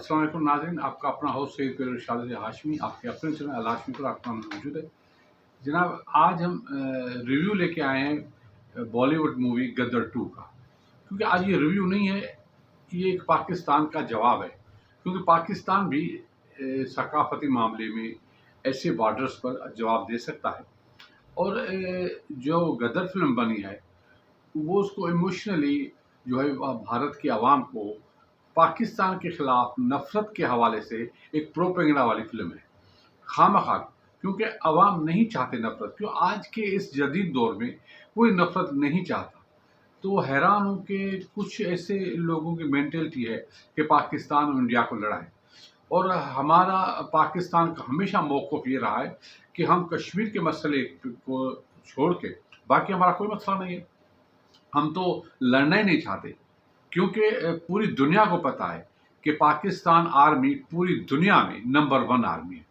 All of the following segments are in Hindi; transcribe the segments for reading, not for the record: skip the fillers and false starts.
अस्सलाम वालेकुम नाज़रीन, आपका अपना होस्ट सैयद पीर इरशाद हाशमी आपके अपने चैनल अल हाशमी पर आपका मौजूद है। जनाब, आज हम रिव्यू लेके आए हैं बॉलीवुड मूवी गदर 2 का। क्योंकि आज ये रिव्यू नहीं है, ये एक पाकिस्तान का जवाब है। क्योंकि पाकिस्तान भी सकाफती मामले में ऐसे बॉर्डर्स पर जवाब दे सकता है। और जो गदर फिल्म बनी है वो उसको इमोशनली जो है भारत की आवाम को पाकिस्तान के खिलाफ नफरत के हवाले से एक प्रोपेगेंडा वाली फिल्म है। खामखा, क्योंकि अवाम नहीं चाहते नफरत। क्यों आज के इस जदीद दौर में कोई नफरत नहीं चाहता। तो हैरान हूँ कि कुछ ऐसे लोगों की मेंटेलिटी है कि पाकिस्तान और इंडिया को लड़ाए। और हमारा पाकिस्तान का हमेशा मौक़िफ़ ये रहा है कि हम कश्मीर के मसले को छोड़ के बाकी हमारा कोई मसला नहीं है। हम तो लड़ना ही नहीं चाहते, क्योंकि पूरी दुनिया को पता है कि पाकिस्तान आर्मी पूरी दुनिया में नंबर 1 आर्मी है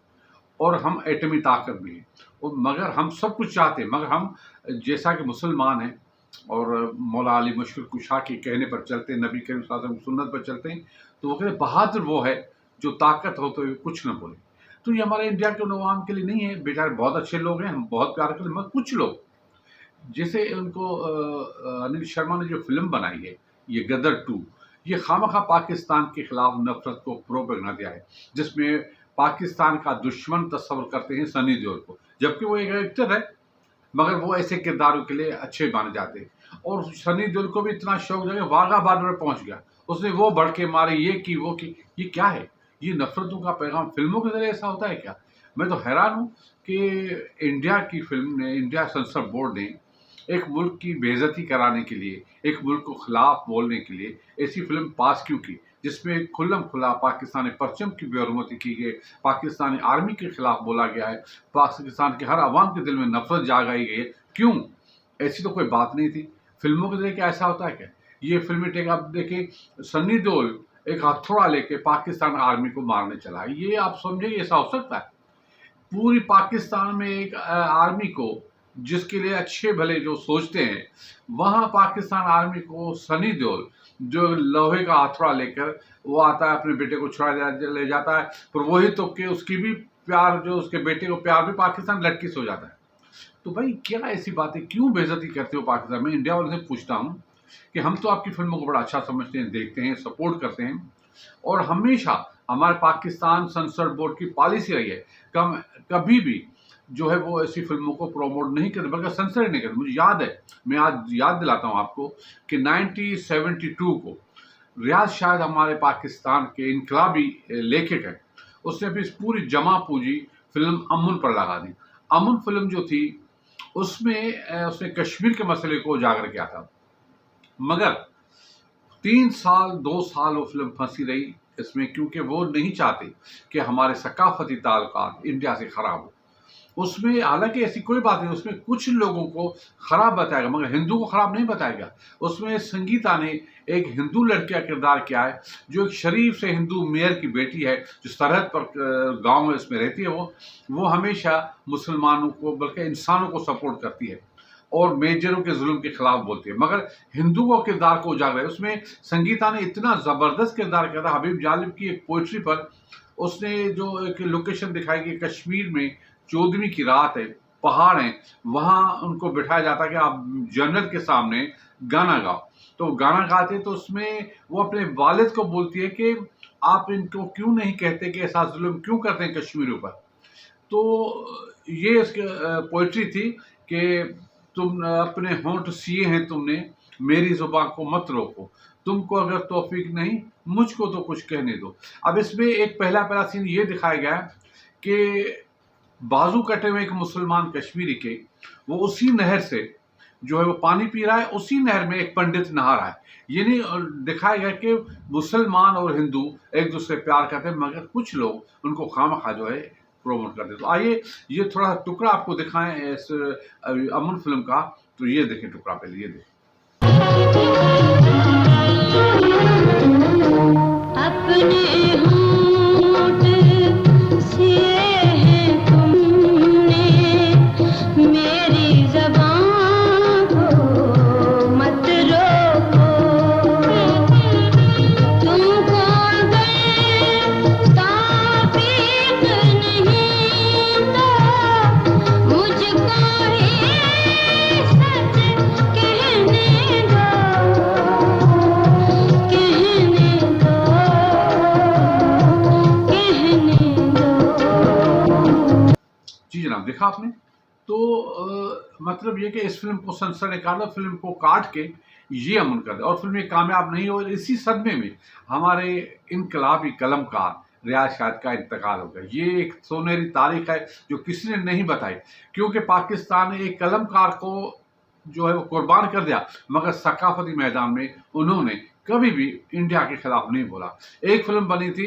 और हम एटमी ताकत भी हैं। और मगर हम सब कुछ चाहते हैं, मगर हम जैसा कि मुसलमान हैं और मौला अली मुश्किल कुशा के कहने पर चलते हैं, नबी करीम सल्लल्लाहु अलैहि वसल्लम की सुन्नत पर चलते हैं, तो वो कहते बहादुर वो है जो ताकत होते हुए कुछ न बोले। तो ये हमारे इंडिया के नवाम के लिए नहीं है। बेचारे बहुत अच्छे लोग हैं, हम बहुत प्यार करते हैं, मगर कुछ लोग जैसे उनको अनिल शर्मा ने जो फिल्म बनाई है ये गदर 2, ये खामखा पाकिस्तान के खिलाफ नफरत को प्रोपेगेंडा दिया है, जिसमें पाकिस्तान का दुश्मन तस्वर करते हैं सनी देओल को, जबकि वो एक एक्टर है मगर वो ऐसे किरदारों के लिए अच्छे माने जाते हैं। और सनी देओल को भी इतना शौक जो है वाघा बॉर्डर पर पहुंच गया, उसने वो बढ़ के मारे, ये की वो की। ये क्या है? ये नफरतों का पैगाम फिल्मों के जरिए ऐसा होता है क्या? मैं तो हैरान हूँ कि इंडिया की फिल्म ने, इंडिया सेंसर बोर्ड ने एक मुल्क की बेइज्जती कराने के लिए, एक मुल्क को खिलाफ बोलने के लिए ऐसी फिल्म पास क्यों की, जिसमें खुल्लम खुला पाकिस्तानी परचम की बेहरमती की गई, पाकिस्तानी आर्मी के खिलाफ बोला गया है, पाकिस्तान के हर आवाम के दिल में नफरत जागाई गई है। क्यों? ऐसी तो कोई बात नहीं थी। फिल्मों के जरिए क्या ऐसा होता है क्या? ये फिल्मी टेक आप देखें, सनी देओल एक हथौड़ा लेके पाकिस्तान आर्मी को मारने चला है। ये आप समझिए ऐसा हो सकता है? पूरी पाकिस्तान में एक आर्मी को, जिसके लिए अच्छे भले जो सोचते हैं, वहाँ पाकिस्तान आर्मी को सनी देओल जो लोहे का हथौड़ा लेकर वो आता है, अपने बेटे को छुड़ा ले जाता है, पर वही तो कि उसकी भी प्यार, जो उसके बेटे को प्यार भी पाकिस्तान लड़की से हो जाता है। तो भाई क्या ऐसी बातें, क्यों बेइज्जती करते हो पाकिस्तान में? इंडिया वालों से पूछता हूँ कि हम तो आपकी फिल्मों को बड़ा अच्छा समझते हैं, देखते हैं, सपोर्ट करते हैं, और हमेशा हमारे पाकिस्तान सेंसर बोर्ड की पॉलिसी रही है कभी भी जो है वो ऐसी फिल्मों को प्रमोट नहीं करते, बल्कि सेंसर ही नहीं करते। मुझे याद है, मैं आज याद दिलाता हूँ आपको कि 1972 को रियाज शायद हमारे पाकिस्तान के इनकलाबी लेखक हैं, उसने भी इस पूरी जमा पूंजी फिल्म अमन पर लगा दी। अमन फिल्म जो थी उसमें उसने कश्मीर के मसले को उजागर किया था, मगर 3 साल 2 साल वो फिल्म फंसी रही इसमें, क्योंकि वो नहीं चाहते कि हमारे सकाफती ताल्लुकात इंडिया से खराब हो। उसमें हालांकि ऐसी कोई बात नहीं, उसमें कुछ लोगों को खराब बताएगा मगर हिंदू को खराब नहीं बताएगा। उसमें संगीता ने एक हिंदू लड़की का किरदार किया है, जो एक शरीफ से हिंदू मेयर की बेटी है, जो सरहद पर गांव में इसमें रहती है। वो हमेशा मुसलमानों को, बल्कि इंसानों को सपोर्ट करती है और मेजरों के जुल्म के खिलाफ बोलती है, मगर हिंदुओं के किरदार को उजागर है। उसमें संगीता ने इतना ज़बरदस्त किरदार किया था। हबीब जालिब की एक पोइट्री पर उसने जो एक लोकेशन दिखाई कि कश्मीर में 14वीं की रात है, पहाड़ हैं, वहाँ उनको बिठाया जाता है कि आप जनरल के सामने गाना गाओ। तो गाना गाते तो उसमें वो अपने वालिद को बोलती है कि आप इनको क्यों नहीं कहते कि ऐसा जुल्म क्यों करते हैं कश्मीरियों पर। तो ये इसके पोइट्री थी कि तुम अपने होंठ सिए हैं तुमने, मेरी जुबान को मत रोको, तुमको अगर तौफीक नहीं मुझको तो कुछ कहने दो। अब इसमें एक पहला सीन ये दिखाया गया कि बाजू कटे हुए एक मुसलमान कश्मीरी के, वो उसी नहर से जो है वो पानी पी रहा है, उसी नहर में एक पंडित नहा रहा है। ये नहीं दिखाया गया कि मुसलमान और हिंदू एक दूसरे प्यार करते हैं, मगर कुछ लोग उनको खामखा जो है प्रोमोट करते। तो आइए ये थोड़ा टुकड़ा आपको दिखाएं इस अमन फिल्म का। तो ये देखें टुकड़ा, पहले ये देखें। देखा आपने? तो मतलब ये कि इस फिल्म को सनसर निकाला, फिल्म को काट के ये अमन कर दिया और फिल्म ये कामयाब नहीं हो। इसी सदमे में हमारे इनकलाबी कलमकार रियाज शाहिद का इंतकाल हो गया। ये एक सोनेरी तारीख है जो किसी ने नहीं बताई, क्योंकि पाकिस्तान ने एक कलमकार को जो है वो कुर्बान कर दिया, मगर सकाफती मैदान में उन्होंने कभी भी इंडिया के खिलाफ नहीं बोला। एक फिल्म बनी थी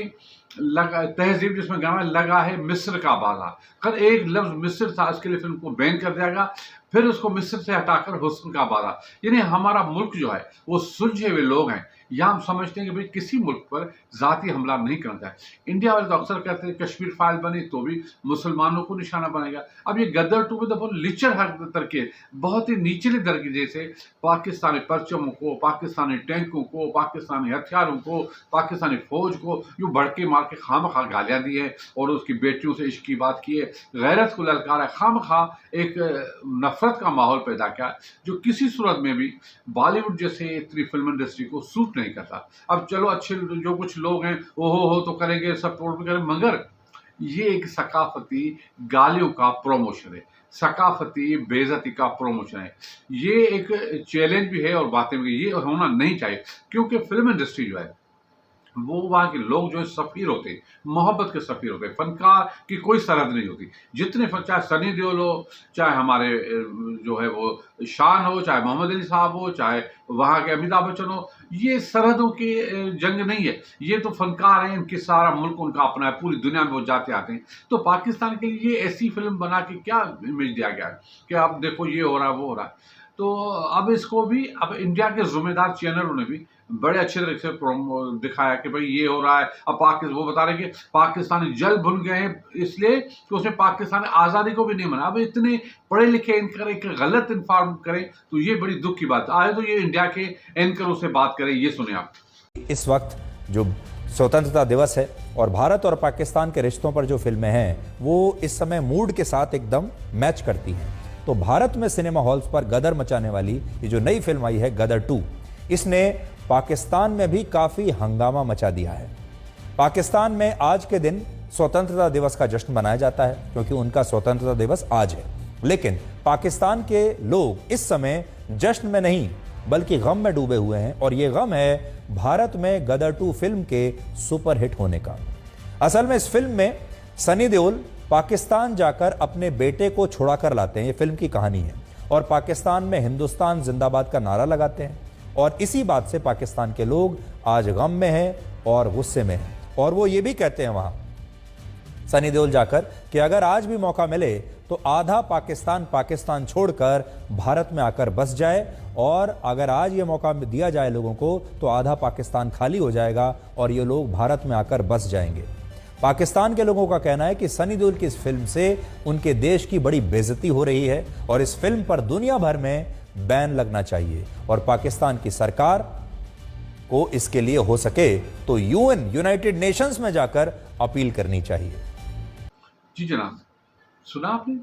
तहजीब, जिसमें गाना लगा है मिस्र का बाला, कल एक लफ्ज मिस्र था, इसके लिए फिल्म को बैन कर दिया गया। फिर उसको मिस्र से हटाकर हुस्न का बाला। यानी हमारा मुल्क जो है वो सुलझे हुए लोग हैं। यहाँ हम समझते हैं कि भाई किसी मुल्क पर जाती हमला नहीं करना चाहिए। इंडिया वाले तो अक्सर कहते हैं कश्मीर फाइल बनी तो भी मुसलमानों को निशाना बनेगा। अब ये गदर 2 में तो लिचर हर तरके बहुत ही निचले दर्जे से पाकिस्तानी परचमों को, पाकिस्तानी टैंकों को, पाकिस्तानी हथियारों को, पाकिस्तानी फौज को यूँ भड़के मार के खामखा गालियाँ दी है और उसकी बेटियों से इश्क की बात की है, गैरत को ललकारा, खामखा एक नफरत का माहौल पैदा किया जो किसी सूरत में भी बॉलीवुड जैसे इतनी फिल्म इंडस्ट्री को सूट नहीं करता। अब चलो अच्छे जो कुछ लोग हैं वो हो तो करेंगे, सपोर्ट भी करेंगे, मगर ये एक सकाफती गालियों का प्रमोशन है, सकाफती बेइज्जती का प्रमोशन है। ये एक चैलेंज भी है और बातें भी, ये होना नहीं चाहिए, क्योंकि फिल्म इंडस्ट्री जो है वो वहाँ के लोग जो है सफ़ीर होते हैं, मोहब्बत के सफ़ीर होते हैं। फनकार की कोई सरहद नहीं होती। जितने चाहे सनी देओल हो, चाहे हमारे जो है वो शान हो, चाहे मोहम्मद अली साहब हो, चाहे वहाँ के अमिताभ बच्चन हो, ये सरहदों की जंग नहीं है। ये तो फनकार हैं, इनके सारा मुल्क उनका अपना है, पूरी दुनिया में वो जाते आते हैं। तो पाकिस्तान के लिए ऐसी फिल्म बना के क्या इमेज दिया गया है कि अब देखो ये हो रहा है वो हो रहा है। तो अब इसको भी अब इंडिया के जिम्मेदार चैनलों ने भी बड़े अच्छे तरीके से दिखाया कि भाई ये हो रहा है। अब वो बता रहे हैं कि पाकिस्तानी जल भुन गए हैं इसलिए कि उसने पाकिस्तान आज़ादी को भी नहीं माना। अब इतने पढ़े लिखे एंकर एक गलत इन्फॉर्म करें तो ये बड़ी दुख की बात। आए तो ये इंडिया के एंकरों से बात करें, ये सुने आप। इस वक्त जो स्वतंत्रता दिवस है और भारत और पाकिस्तान के रिश्तों पर जो फिल्में हैं वो इस समय मूड के साथ एकदम मैच करती हैं। तो भारत में सिनेमा हॉल्स पर गदर मचाने वाली ये जो नई फिल्म आई है गदर 2, इसने पाकिस्तान में भी काफी हंगामा मचा दिया है। पाकिस्तान में आज के दिन स्वतंत्रता दिवस का जश्न मनाया जाता है क्योंकि उनका स्वतंत्रता दिवस आज है, लेकिन पाकिस्तान के लोग इस समय जश्न में नहीं बल्कि गम में डूबे हुए हैं और ये गम है भारत में गदर 2 फिल्म के सुपरहिट होने का। असल में इस फिल्म में सनी देओल पाकिस्तान जाकर अपने बेटे को छुड़ा कर लाते हैं, ये फिल्म की कहानी है, और पाकिस्तान में हिंदुस्तान जिंदाबाद का नारा लगाते हैं। और इसी बात से पाकिस्तान के लोग आज गम में हैं और गुस्से में हैं। और वो ये भी कहते हैं वहां सनी देओल जाकर कि अगर आज भी मौका मिले तो आधा पाकिस्तान छोड़कर भारत में आकर बस जाए, और अगर आज ये मौका दिया जाए लोगों को तो आधा पाकिस्तान खाली हो जाएगा और ये लोग भारत में आकर बस जाएंगे। पाकिस्तान के लोगों का कहना है कि सनी देओल की इस फिल्म से उनके देश की बड़ी बेइज्जती हो रही है और इस फिल्म पर दुनिया भर में बैन लगना चाहिए और पाकिस्तान की सरकार को इसके लिए हो सके तो यूनाइटेड नेशंस में जाकर अपील करनी चाहिए। जी जनाब, सुना आपने?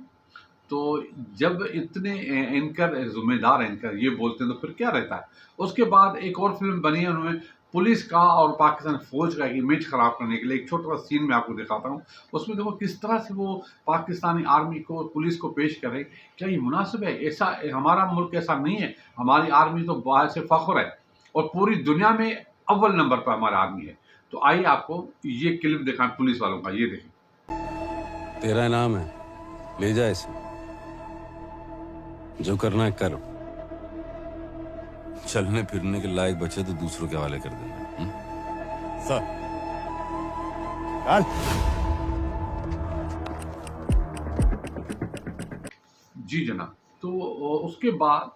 तो जब इतने एंकर, जिम्मेदार एंकर ये बोलते हैं तो फिर क्या रहता है। उसके बाद एक और फिल्म बनी है, उन्होंने पुलिस का और पाकिस्तान फौज का इमेज खराब करने के लिए एक छोटा सा सीन मैं आपको दिखाता हूँ। उसमें देखो किस तरह से वो पाकिस्तानी आर्मी को, पुलिस को पेश करे। क्या ये मुनासिब है? ऐसा हमारा मुल्क ऐसा नहीं है। हमारी आर्मी तो बाहर से फख्र है और पूरी दुनिया में अव्वल नंबर पर हमारा आर्मी है। तो आइए आपको ये क्लिप दिखाएं पुलिस वालों का, ये देखें। तेरा इनाम है, ले जा इसे, जो करना है कर। चलने फिरने के लायक बचे तो दूसरों के हवाले कर देना। सर जी जनाब, तो उसके बाद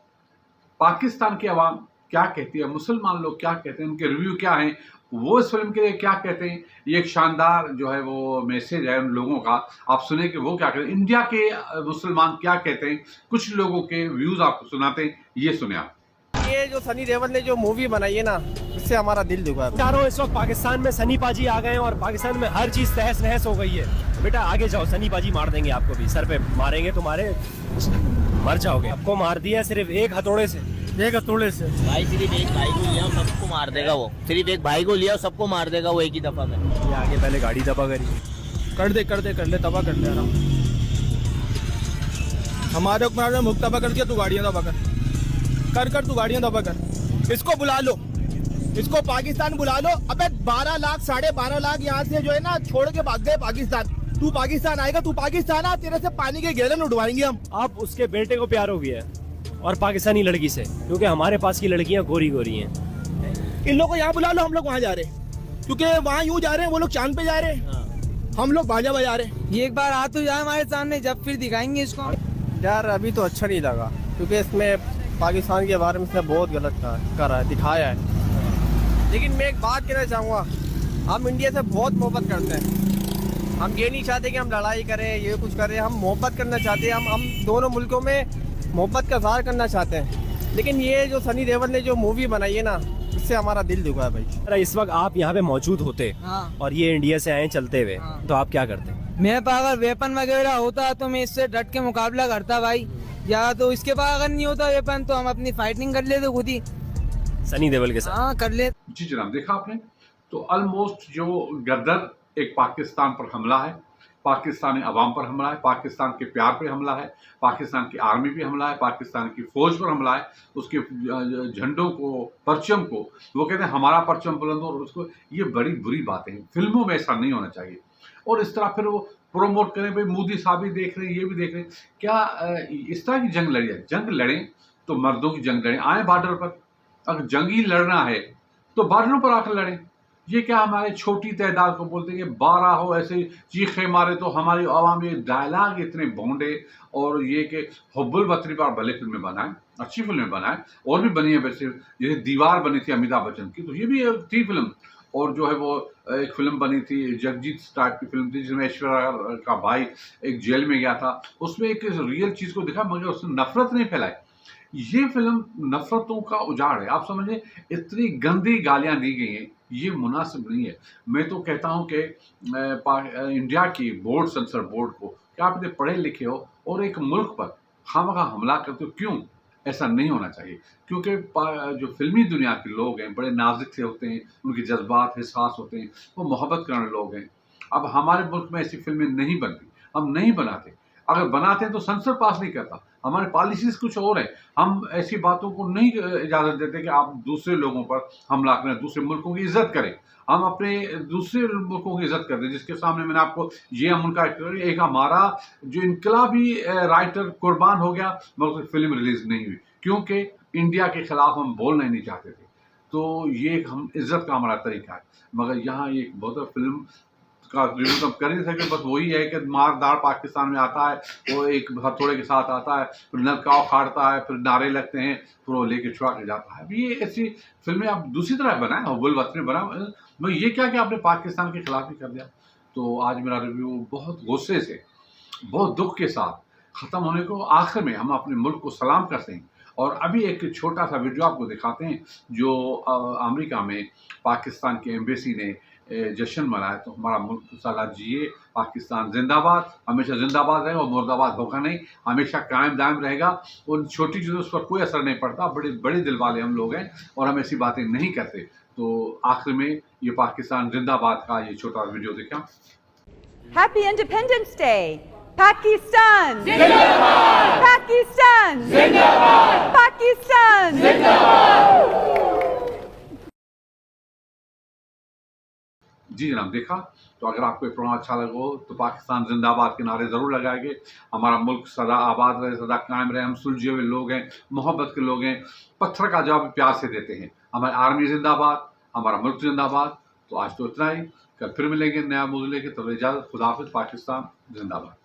पाकिस्तान की आवाम क्या कहती है, मुसलमान लोग क्या कहते हैं, उनके रिव्यू क्या हैं, वो इस फिल्म के लिए क्या कहते हैं। ये एक शानदार जो है वो मैसेज है उन लोगों का। आप सुने कि वो क्या कहते हैं, इंडिया के मुसलमान क्या कहते हैं, कुछ लोगों के व्यूज आपको सुनाते हैं, ये सुने आप। ये जो सनी देओल ने जो मूवी बनाई है ना, इससे हमारा दिल दुखा है। चारों इस वक्त पाकिस्तान में सनी पाजी आ गए हैं और पाकिस्तान में हर चीज तहस नहस हो गई है। बेटा आगे जाओ, सनी पाजी मार देंगे आपको भी, सर पे मारेंगे, तुम्हारे मर जाओगे। आपको मार दिया सिर्फ एक हथौड़े से, एक हथौड़े से। भाई सिर्फ एक भाई को लिया सबको मार देगा वो, सिर्फ एक भाई को लिया सबको मार देगा वो एक ही दफा में। ये आगे पहले गाड़ी दबा करी, कर दे तबाह कर दे आराम। हमारे हुक्मरान मुक्त दबा कर दिया, तू गाड़ियां दबा कर तू गाड़ियां दबा कर। इसको बुला लो, इसको पाकिस्तान बुला लो। अबे 12 लाख 12.5 लाख यहाँ से जो है ना छोड़ के भाग गए पाकिस्तान। तू पाकिस्तान आएगा, तू पाकिस्तान आ, तेरे से पानी के गैलन उठवाएंगे हम। आप उसके बेटे को प्यार हो गया है और पाकिस्तानी लड़की से, क्योंकि हमारे पास की लड़कियां गोरी गोरी हैं। इन लोग को यहाँ बुला लो, हम लोग वहाँ जा रहे हैं, क्योंकि वहाँ यूँ जा रहे हैं, वो लोग चांद पे जा रहे हैं, हम लोग बाजा बजा रहे हैं। ये एक बार आ तो जाए हमारे सामने, जब फिर दिखाएंगे इसको। यार अभी तो अच्छा नहीं लगा, क्योंकि इसमें पाकिस्तान के बारे में इसने बहुत गलत करा है, दिखाया है। लेकिन मैं एक बात कहना चाहूँगा, हम इंडिया से बहुत मोहब्बत करते हैं। हम ये नहीं चाहते कि हम लड़ाई करें, ये कुछ करें, हम मोहब्बत करना चाहते हैं। हम दोनों मुल्कों में मोहब्बत का इज़हार करना चाहते हैं। लेकिन ये जो सनी देओल ने जो मूवी बनाई है ना, इससे हमारा दिल दुखा है भाई। अगर इस वक्त आप यहाँ पे मौजूद होते और ये इंडिया से आए चलते हुए, तो आप क्या करते? मेरे पास अगर वेपन वगैरह होता तो मैं इससे डट के मुकाबला करता भाई, या तो इसके पास अगर नहीं होता वेपन तो हम अपनी फाइटिंग कर लेते खुद ही सनी देओल के साथ। हाँ कर ले। जी जनाब, देखा आपने तो ऑलमोस्ट जो गदर एक पाकिस्तान पर हमला है, पाकिस्तानी अवाम पर हमला है, पाकिस्तान के प्यार पे हमला है, पाकिस्तान की आर्मी पे हमला है, पाकिस्तान की फौज पर हमला है, उसके झंडों को, परचम को, वो कहते हैं हमारा परचम बुलंद हो, और उसको, ये बड़ी बुरी बातें हैं। फिल्मों में ऐसा नहीं होना चाहिए। और इस तरह फिर वो प्रोमोट करें, भाई मोदी साहब भी देख रहे हैं, ये भी देख रहे हैं, क्या इस तरह की जंग लड़ी है? जंग लड़ें तो मर्दों की जंग लड़ें, आए बॉर्डर पर। अगर जंग ही लड़ना है तो बॉर्डरों पर आकर लड़ें। ये क्या हमारे छोटी तादाद को बोलते हैं कि 12 हो ऐसे चीखे मारे तो हमारी आवाम, ये डायलॉग इतने भोंडे, और ये कि हुब्बुल वतनी पर भले फिल्में बनाएं, अच्छी फिल्में बनाएं, और भी बनी है वैसे, जैसे दीवार बनी थी अमिताभ बच्चन की, तो ये भी एक थी फिल्म। और जो है वो एक फिल्म बनी थी जगजीत टाइप की फिल्म थी, जिसमें ऐश्वर्या का भाई एक जेल में गया था, उसमें एक रियल चीज़ को दिखा, मगर उसने नफरत नहीं फैलाई। ये फिल्म नफरतों का उजाड़ है। आप समझिए, इतनी गंदी गालियां दी गई हैं, ये मुनासिब नहीं है। मैं तो कहता हूं कि इंडिया की बोर्ड, सेंसर बोर्ड को, कि आप इतने पढ़े लिखे हो और एक मुल्क पर खामखा हमला करते हो, क्यों? ऐसा नहीं होना चाहिए, क्योंकि जो फिल्मी दुनिया के लोग हैं बड़े नाजुक से होते हैं, उनके जज्बात हिसास होते हैं, वो मोहब्बत करने लोग हैं। अब हमारे मुल्क में ऐसी फिल्में नहीं बनती, हम नहीं बनाते। अगर बनाते हैं तो सेंसर पास नहीं करता। हमारी पॉलिसीज कुछ और है। हम ऐसी बातों को नहीं इजाज़त देते कि आप दूसरे लोगों पर हमला करें, दूसरे मुल्कों की इज्जत करें। हम अपने दूसरे मुल्कों की इज्जत करते हैं, जिसके सामने मैंने आपको ये उनका एक हमारा जो इनकलाबी राइटर कुर्बान हो गया, मगर फिल्म रिलीज नहीं हुई, क्योंकि इंडिया के खिलाफ हम बोलना ही नहीं चाहते थे। तो ये एक हम इज्जत का हमारा तरीका है। मगर यहाँ एक बहुत फिल्म का रिव्यू तो कर ही नहीं सकते, बस वही है कि मारदार पाकिस्तान में आता है, वो एक हथौड़े के साथ आता है, फिर नलकाव खाड़ता है, फिर नारे लगते हैं, फिर वो लेके छुड़ा के जाता है। अब ये ऐसी फिल्में आप दूसरी तरह बनाएं, हुब्बुल वतनी बनाएं। मैं ये क्या कि आपने पाकिस्तान के खिलाफ ही कर दिया। तो आज मेरा रिव्यू बहुत गुस्से से, बहुत दुख के साथ ख़त्म होने को, आखिर में हम अपने मुल्क को सलाम करते हैं। और अभी एक छोटा सा वीडियो आपको दिखाते हैं जो अमेरिका में पाकिस्तान के एम्बेसी ने जश्न मनाया। तो हमारा मुल्क साला जिए, पाकिस्तान जिंदाबाद, हमेशा जिंदाबाद रहेगा और मुर्दाबाद होगा नहीं, हमेशा कायम दायम रहेगा। उन छोटी चीज़ों पर कोई असर नहीं पड़ता। बड़े बड़े दिल वाले हम लोग हैं और हम ऐसी बातें नहीं करते। तो आखिर में ये पाकिस्तान जिंदाबाद का ये छोटा वीडियो देखा। Happy Independence Day! Pakistan! Zindabad! Pakistan! Zindabad! Pakistan! Zindabad! जी जनाब, देखा। तो अगर आपको ये प्रोग्राम अच्छा लगा हो तो पाकिस्तान जिंदाबाद के नारे ज़रूर लगाएंगे। हमारा मुल्क सदा आबाद रहे, सदा कायम रहे। हम सुलझे हुए लोग हैं, मोहब्बत के लोग हैं, पत्थर का जवाब प्यार से देते हैं। हमारी आर्मी जिंदाबाद, हमारा मुल्क जिंदाबाद। तो आज तो इतना ही, कल फिर मिलेंगे नया मौजूद लेके। तब इजाज़त, खुदा हाफिज़। पाकिस्तान जिंदाबाद।